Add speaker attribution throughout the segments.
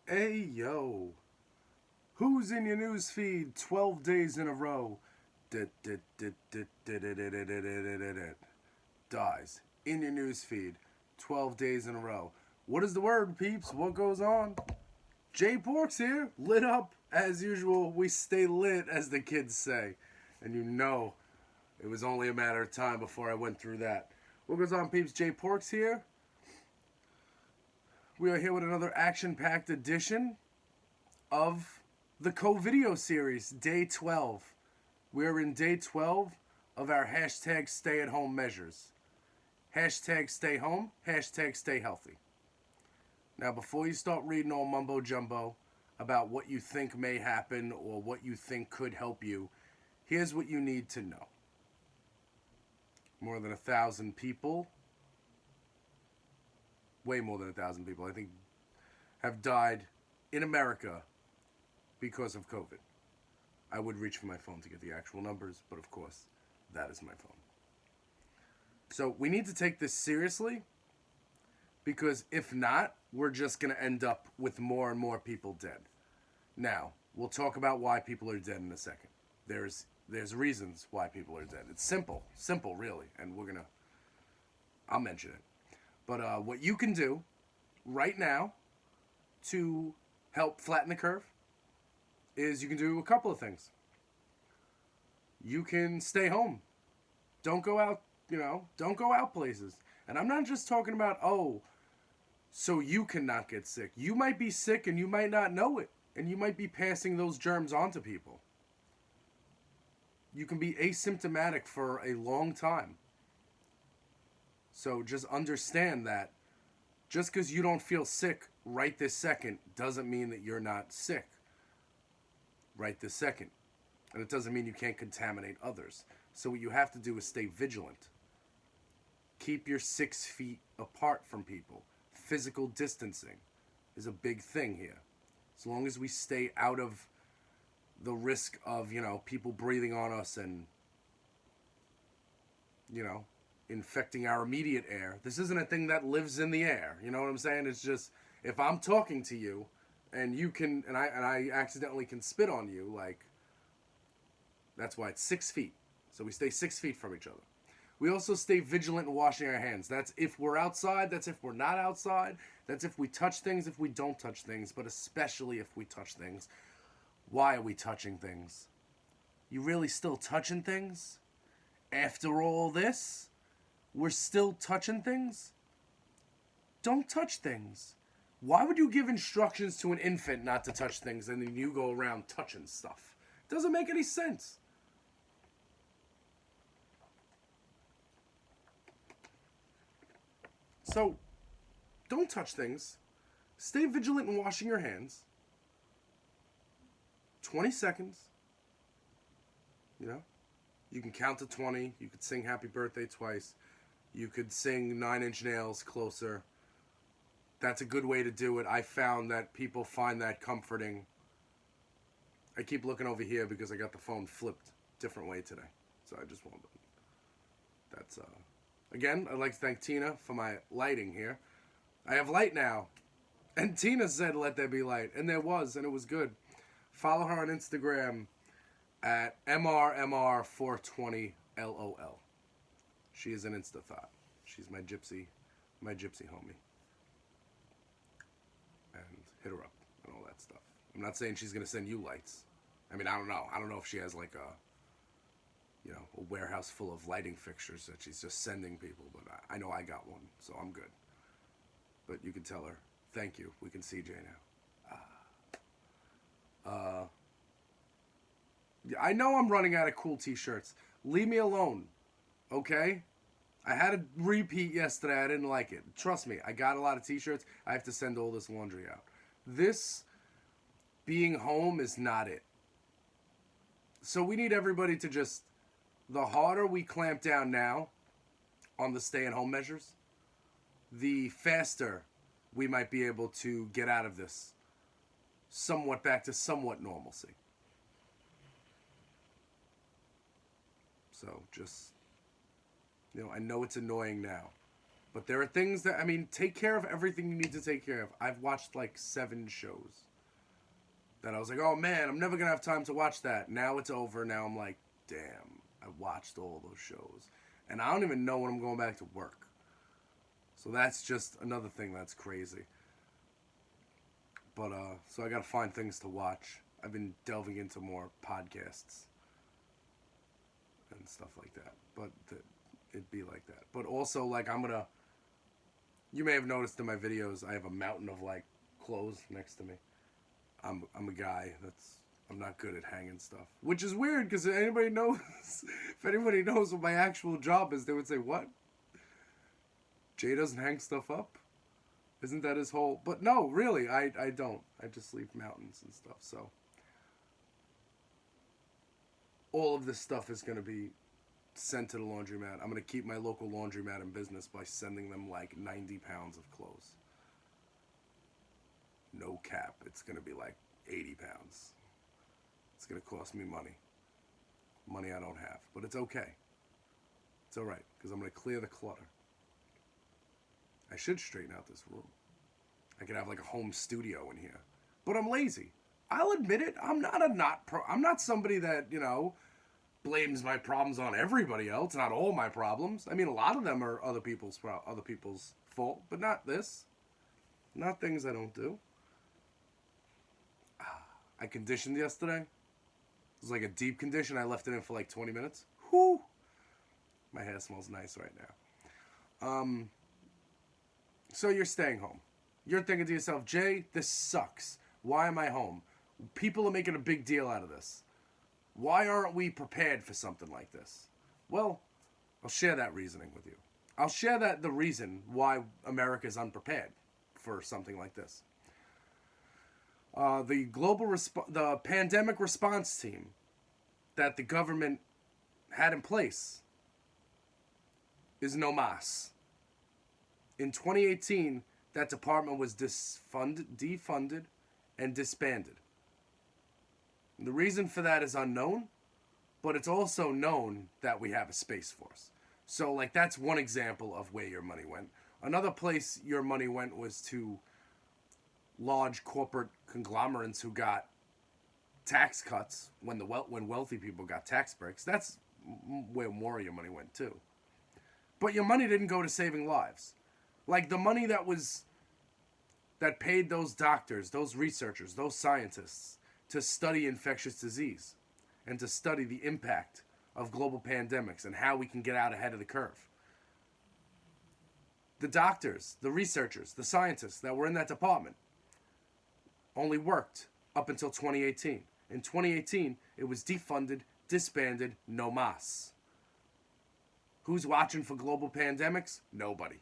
Speaker 1: Hey yo, who's in your news feed 12 days in a row? Dyze in your news feed 12 days in a row. What is the word, peeps? What goes on? Jay Pork's here, lit up as usual. We stay lit, as the kids say. And you know, it was only a matter of time before I went through that. What goes on, peeps? Jay Pork's here. We are here with another action-packed edition of the COVIDeo series, day 12. We're in day 12 of our hashtag stay-at-home measures. Hashtag stay home, hashtag stay healthy. Now, before you start reading all mumbo-jumbo about what you think may happen or what you think could help you, here's what you need to know. More than 1,000 people, way more than 1,000 people, I think, have died in America because of COVID. I would reach for my phone to get the actual numbers, but of course, that is my phone. So we need to take this seriously, because if not, we're just going to end up with more and more people dead. Now, we'll talk about why people are dead in a second. There's reasons why people are dead. It's simple really, and I'll mention it. But what you can do right now to help flatten the curve is you can do a couple of things. You can stay home. Don't go out, don't go out places. And I'm not just talking about, so you cannot get sick. You might be sick and you might not know it. And you might be passing those germs on to people. You can be asymptomatic for a long time. So just understand that just because you don't feel sick right this second doesn't mean that you're not sick right this second. And it doesn't mean you can't contaminate others. So what you have to do is stay vigilant. Keep your 6 feet apart from people. Physical distancing is a big thing here. As long as we stay out of the risk of, people breathing on us and, infecting our immediate air. This isn't a thing that lives in the air. You know what I'm saying? It's just, if I'm talking to you and you can, and I accidentally can spit on you, like, that's why it's 6 feet. So we stay 6 feet from each other. We also stay vigilant in washing our hands. That's if we're outside, that's if we're not outside, that's if we touch things, if we don't touch things, but especially if we touch things. Why are we touching things? You really still touching things? After all this, we're still touching things? Don't touch things. Why would you give instructions to an infant not to touch things and then you go around touching stuff? It doesn't make any sense. So, don't touch things. Stay vigilant in washing your hands. 20 seconds. You can count to 20. You could sing happy birthday twice. You could sing 9 Inch Nails closer. That's a good way to do it. I found that people find that comforting. I keep looking over here because I got the phone flipped different way today. So I just wanted to. That's, again, I'd like to thank Tina for my lighting here. I have light now. And Tina said, let there be light. And there was, and it was good. Follow her on Instagram at MRMR420LOL. She is an Insta-thought. She's my gypsy homie. And hit her up and all that stuff. I'm not saying she's going to send you lights. I mean, I don't know. I don't know if she has like a warehouse full of lighting fixtures that she's just sending people. But I know I got one, so I'm good. But you can tell her, thank you. We can see Jay now. I know I'm running out of cool t-shirts. Leave me alone, okay? I had a repeat yesterday. I didn't like it. Trust me, I got a lot of t-shirts. I have to send all this laundry out. This being home is not it. So we need everybody to just, the harder we clamp down now on the stay-at-home measures, the faster we might be able to get out of this somewhat back to somewhat normalcy. So just, I know it's annoying now, But there are things that, I mean, take care of everything you need to take care of. I've watched like 7 shows that I was like, oh man, I'm never going to have time to watch that. Now it's over. Now I'm like, damn, I watched all those shows. And I don't even know when I'm going back to work. So that's just another thing that's crazy. But, so I got to find things to watch. I've been delving into more podcasts and stuff like that. But it'd be like that. But also, like, you may have noticed in my videos, I have a mountain of, like, clothes next to me. I'm a guy I'm not good at hanging stuff. Which is weird, because if anybody knows what my actual job is, they would say, what? Jay doesn't hang stuff up? Isn't that his whole... But no, really, I don't. I just leave mountains and stuff, so... All of this stuff is going to be sent to the laundromat. I'm going to keep my local laundromat in business by sending them like 90 pounds of clothes. No cap. It's going to be like 80 pounds. It's going to cost me money. Money I don't have. But it's okay. It's alright, because I'm going to clear the clutter. I should straighten out this room. I could have like a home studio in here. But I'm lazy. I'll admit it. I'm not somebody that, blames my problems on everybody else. Not all my problems. I mean, a lot of them are other people's fault, but not this. Not things I don't do. I conditioned yesterday. It was like a deep condition. I left it in for like 20 minutes. Whew. My hair smells nice right now. So you're staying home. You're thinking to yourself, Jay, this sucks. Why am I home? People are making a big deal out of this. Why aren't we prepared for something like this? Well, I'll share that reasoning with you. I'll share the reason why America is unprepared for something like this. The pandemic response team that the government had in place is no mas. In 2018, that department was defunded, and disbanded. The reason for that is unknown, but it's also known that we have a Space Force. So, like, that's one example of where your money went. Another place your money went was to large corporate conglomerates who got tax cuts when wealthy people got tax breaks. That's where more of your money went, too. But your money didn't go to saving lives. Like, the money that paid those doctors, those researchers, those scientists to study infectious disease and to study the impact of global pandemics and how we can get out ahead of the curve. The doctors, the researchers, the scientists that were in that department only worked up until 2018. In 2018, it was defunded, disbanded, no mas. Who's watching for global pandemics? Nobody.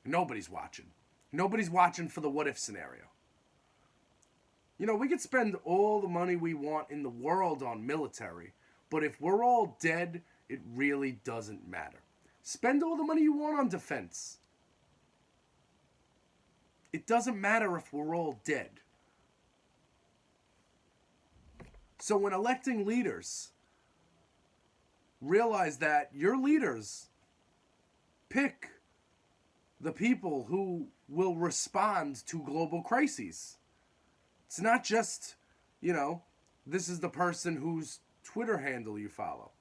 Speaker 1: Nobody's watching. Nobody's watching for the what-if scenario. We could spend all the money we want in the world on military, but if we're all dead, it really doesn't matter. Spend all the money you want on defense. It doesn't matter if we're all dead. So when electing leaders, realize that your leaders pick the people who will respond to global crises. It's not just, this is the person whose Twitter handle you follow.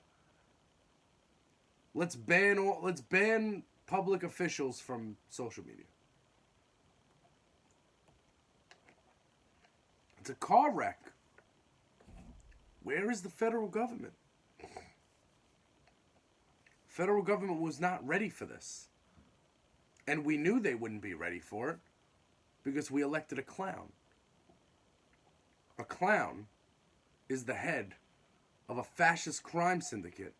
Speaker 1: Let's ban public officials from social media. It's a car wreck. Where is the federal government? Federal government was not ready for this. And we knew they wouldn't be ready for it because we elected a clown. A clown is the head of a fascist crime syndicate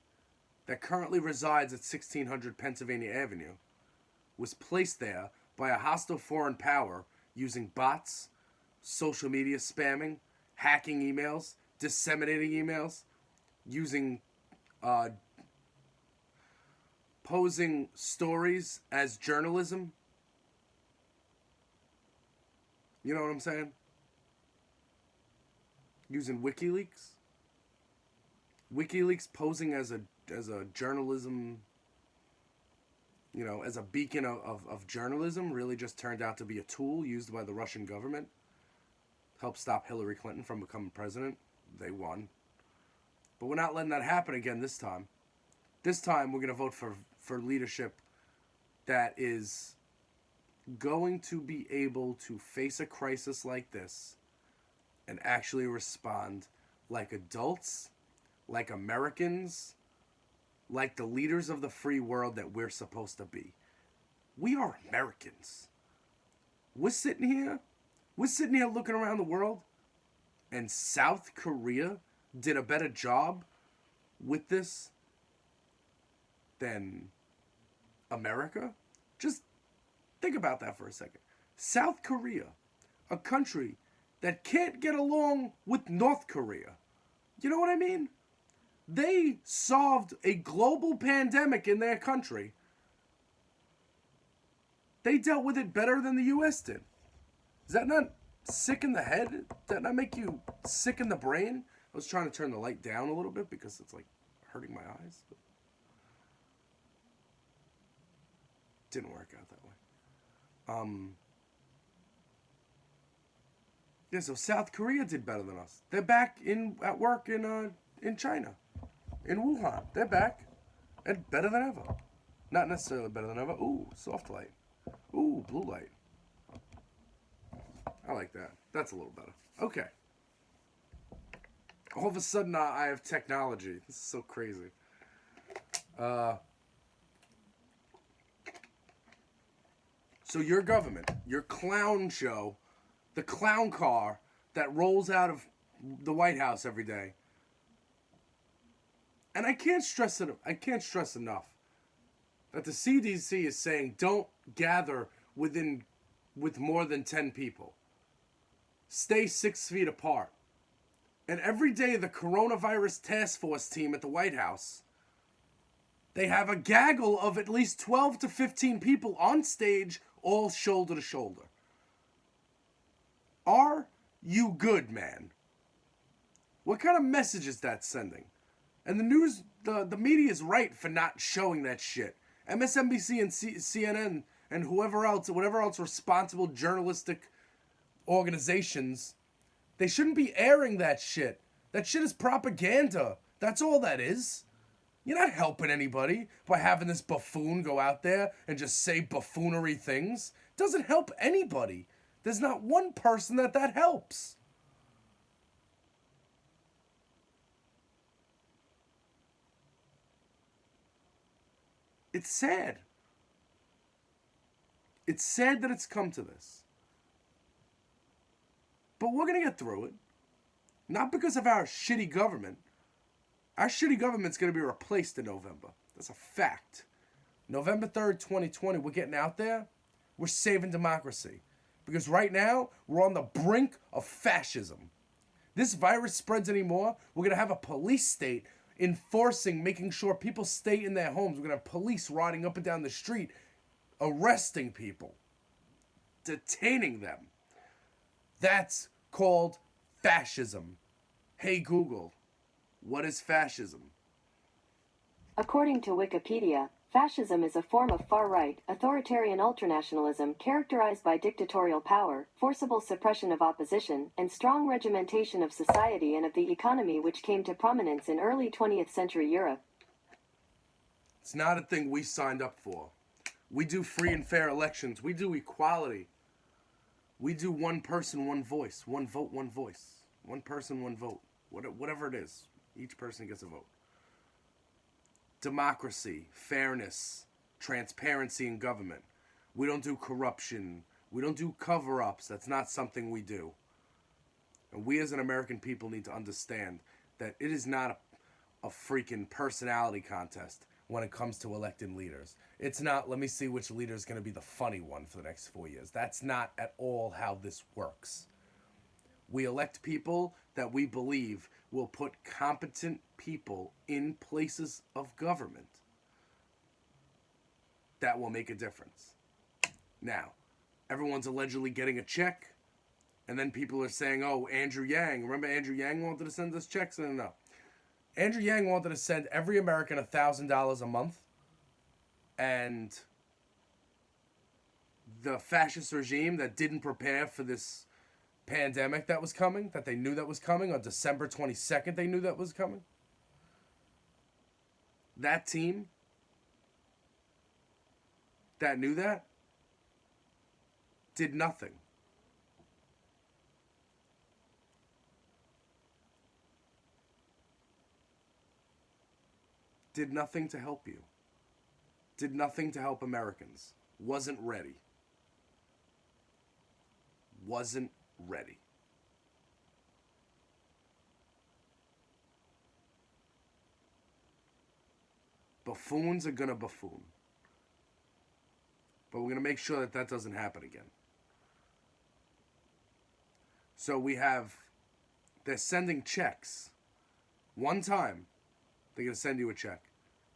Speaker 1: that currently resides at 1600 Pennsylvania Avenue, was placed there by a hostile foreign power using bots, social media spamming, hacking emails, disseminating emails, using posing stories as journalism. You know what I'm saying? Using WikiLeaks. WikiLeaks posing as a journalism as a beacon of journalism, really just turned out to be a tool used by the Russian government. Helped stop Hillary Clinton from becoming president. They won. But we're not letting that happen again this time. This time we're going to vote for leadership that is going to be able to face a crisis like this and actually respond like adults, like Americans, like the leaders of the free world that we're supposed to be. We are Americans. We're sitting here looking around the world, and South Korea did a better job with this than America. Just think about that for a second. South Korea, a country that can't get along with North Korea. You know what I mean? They solved a global pandemic in their country. They dealt with it better than the U.S. did. Is that not sick in the head? Does that not make you sick in the brain? I was trying to turn the light down a little bit because it's like hurting my eyes. But didn't work out that way. Yeah, so South Korea did better than us. They're back at work in China, in Wuhan. They're back, and better than ever. Not necessarily better than ever. Ooh, soft light. Ooh, blue light. I like that. That's a little better. Okay. All of a sudden, I have technology. This is so crazy. So your government, your clown show, the clown car that rolls out of the White House every day. And I can't stress enough that the CDC is saying don't gather with more than 10 people. Stay 6 feet apart. And every day the coronavirus task force team at the White House, they have a gaggle of at least 12 to 15 people on stage, all shoulder to shoulder. Are you good, man? What kind of message is that sending? And the news, the media is right for not showing that shit. MSNBC and CNN and whatever else responsible journalistic organizations, they shouldn't be airing that shit. That shit is propaganda. That's all that is. You're not helping anybody by having this buffoon go out there and just say buffoonery things. It doesn't help anybody. There's not one person that helps. It's sad. It's sad that it's come to this. But we're going to get through it. Not because of our shitty government. Our shitty government's going to be replaced in November. That's a fact. November 3rd, 2020, we're getting out there. We're saving democracy. Because right now, we're on the brink of fascism. This virus spreads anymore, we're going to have a police state enforcing, making sure people stay in their homes. We're going to have police riding up and down the street, arresting people, detaining them. That's called fascism. Hey Google, what is fascism?
Speaker 2: According to Wikipedia, fascism is a form of far-right, authoritarian ultranationalism characterized by dictatorial power, forcible suppression of opposition, and strong regimentation of society and of the economy, which came to prominence in early 20th century Europe.
Speaker 1: It's not a thing we signed up for. We do free and fair elections. We do equality. We do one person, one voice. One vote, one voice. One person, one vote. Whatever it is. Each person gets a vote. Democracy, fairness, transparency in government. We don't do corruption. We don't do cover-ups. That's not something we do. And we as an American people need to understand that it is not a freaking personality contest when it comes to electing leaders. It's not, let me see which leader is going to be the funny one for the next 4 years. That's not at all how this works. We elect people that we believe will put competent people in places of government that will make a difference. Now, everyone's allegedly getting a check, and then people are saying, oh, Andrew Yang. Remember Andrew Yang wanted to send us checks? No. Andrew Yang wanted to send every American $1,000 a month, and the fascist regime that didn't prepare for this pandemic that was coming, that they knew that was coming on December 22nd, they knew that was coming. That team that knew that did nothing. Did nothing to help you. Did nothing to help Americans. Wasn't ready. Wasn't ready. Buffoons are gonna buffoon. But we're gonna make sure that that doesn't happen again. So they're sending checks. One time, they're gonna send you a check.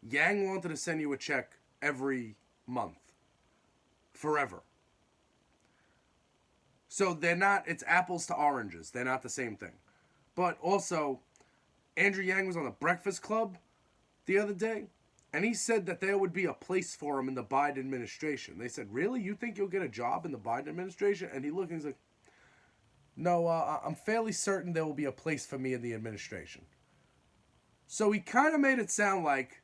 Speaker 1: Yang wanted to send you a check every month. Forever. So it's apples to oranges. They're not the same thing. But also, Andrew Yang was on the Breakfast Club the other day, and he said that there would be a place for him in the Biden administration. They said, really? You think you'll get a job in the Biden administration? And he looked and he's like, no, I'm fairly certain there will be a place for me in the administration. So he kind of made it sound like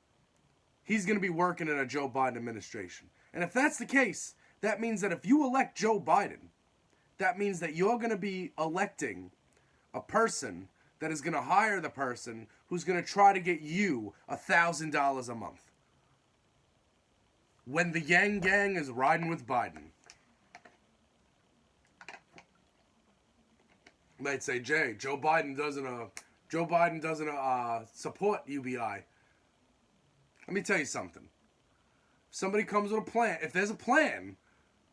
Speaker 1: he's going to be working in a Joe Biden administration. And if that's the case, that means that if you elect Joe Biden, that means that you're going to be electing a person that is going to hire the person who's going to try to get you $1,000 a month. When the Yang Gang is riding with Biden. Might say, Jay, Joe Biden doesn't support UBI. Let me tell you something. If somebody comes with a plan, if there's a plan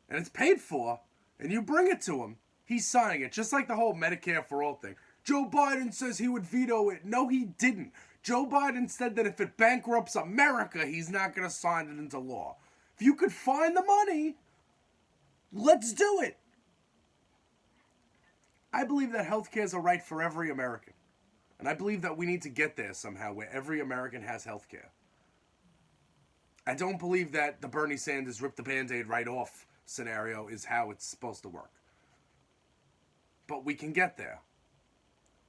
Speaker 1: and it's paid for, and you bring it to him, he's signing it. Just like the whole Medicare for All thing. Joe Biden says he would veto it. No, he didn't. Joe Biden said that if it bankrupts America, he's not going to sign it into law. If you could find the money, let's do it. I believe that healthcare is a right for every American. And I believe that we need to get there somehow where every American has healthcare. I don't believe that the Bernie Sanders rip the Band-Aid right off scenario is how it's supposed to work. But we can get there.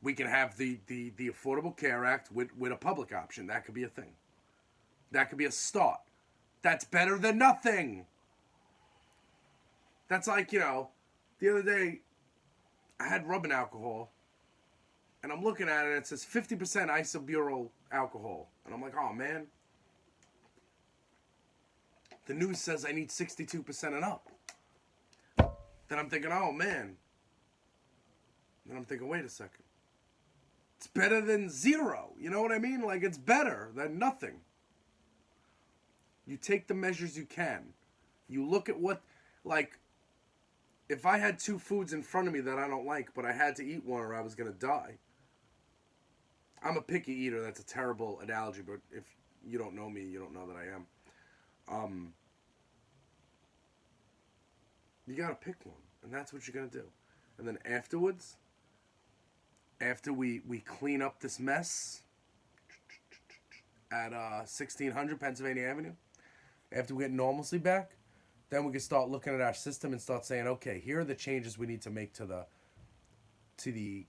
Speaker 1: We can have the Affordable Care Act with a public option. That could be a thing. That could be a start. That's better than nothing. That's like, the other day, I had rubbing alcohol, and I'm looking at it, and it says 50% isobutyl alcohol. And I'm like, oh, man. The news says I need 62% and up. Then I'm thinking, oh, man. Then I'm thinking, wait a second. It's better than zero. You know what I mean? Like, it's better than nothing. You take the measures you can. You look at what, like, if I had two foods in front of me that I don't like, but I had to eat one or I was going to die. I'm a picky eater. That's a terrible analogy, but if you don't know me, you don't know that I am. You got to pick one, and that's what you're going to do. And then afterwards, after we clean up this mess at 1600 Pennsylvania Avenue, after we get normalcy back, then we can start looking at our system and start saying, okay, here are the changes we need to make to the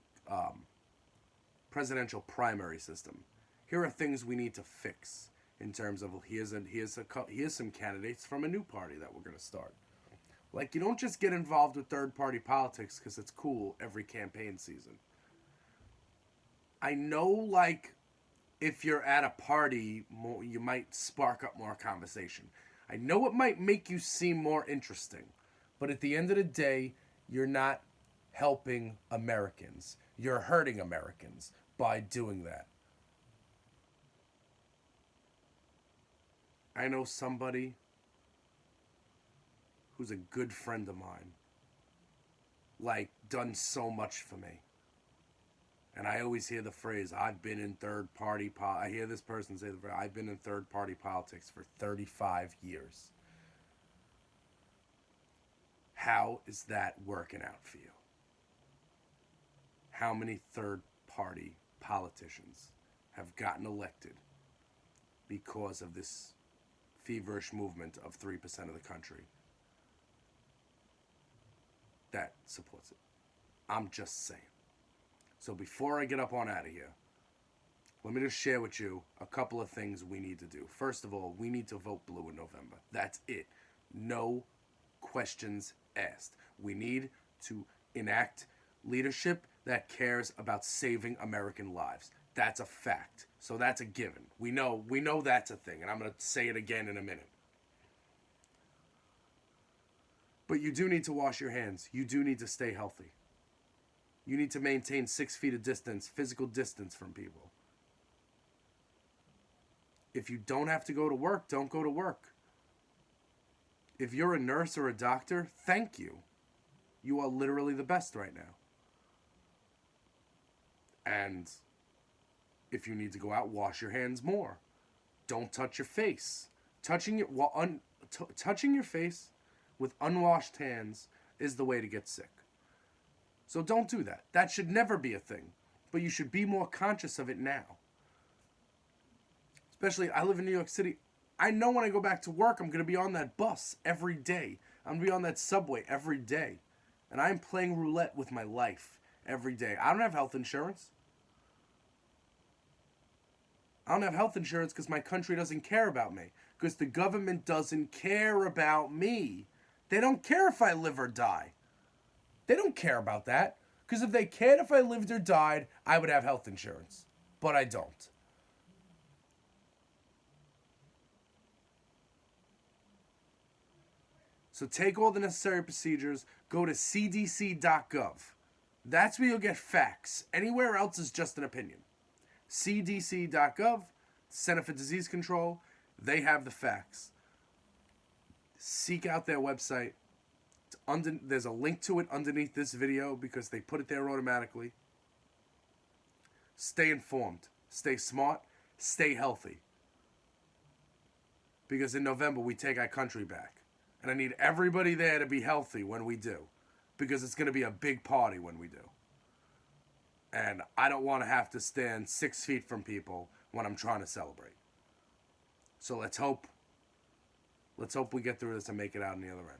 Speaker 1: presidential primary system. Here are things we need to fix in terms of here's some candidates from a new party that we're going to start. Like, you don't just get involved with third-party politics because it's cool every campaign season. I know, like, if you're at a party, you might spark up more conversation. I know it might make you seem more interesting, but at the end of the day, you're not helping Americans. You're hurting Americans by doing that. I know somebody who's a good friend of mine, like, done so much for me. And I always hear the phrase, I've been in third-party I hear this person say the phrase, I've been in third-party politics for 35 years. How is that working out for you? How many third-party politicians have gotten elected because of this feverish movement of 3% of the country that supports it. I'm just saying. So before I get up on out of here, let me just share with you a couple of things we need to do. First of all, we need to vote blue in November. That's it. No questions asked. We need to enact leadership that cares about saving American lives. That's a fact. So that's a given. We know that's a thing, and I'm going to say it again in a minute. But you do need to wash your hands. You do need to stay healthy. You need to maintain 6 feet of distance, physical distance from people. If you don't have to go to work, don't go to work. If you're a nurse or a doctor, thank you. You are literally the best right now. And if you need to go out, wash your hands more. Don't touch your face. Touching your face with unwashed hands is the way to get sick. So don't do that. That should never be a thing. But you should be more conscious of it now. Especially, I live in New York City. I know when I go back to work, I'm going to be on that bus every day. I'm going to be on that subway every day. And I'm playing roulette with my life every day. I don't have health insurance. I don't have health insurance because my country doesn't care about me. Because the government doesn't care about me. They don't care if I live or die. They don't care about that. Because if they cared if I lived or died, I would have health insurance. But I don't. So take all the necessary procedures. Go to cdc.gov. That's where you'll get facts. Anywhere else is just an opinion. cdc.gov, Center for Disease Control, they have the facts. Seek out their website. There's a link to it underneath this video because they put it there automatically. Stay informed. Stay smart. Stay healthy. Because in November, we take our country back. And I need everybody there to be healthy when we do. Because it's going to be a big party when we do. And I don't want to have to stand 6 feet from people when I'm trying to celebrate. So let's hope we get through this and make it out on the other end.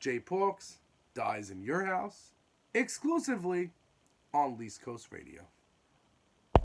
Speaker 1: Jay Porks, Dyze in your house, exclusively on Least Coast Radio.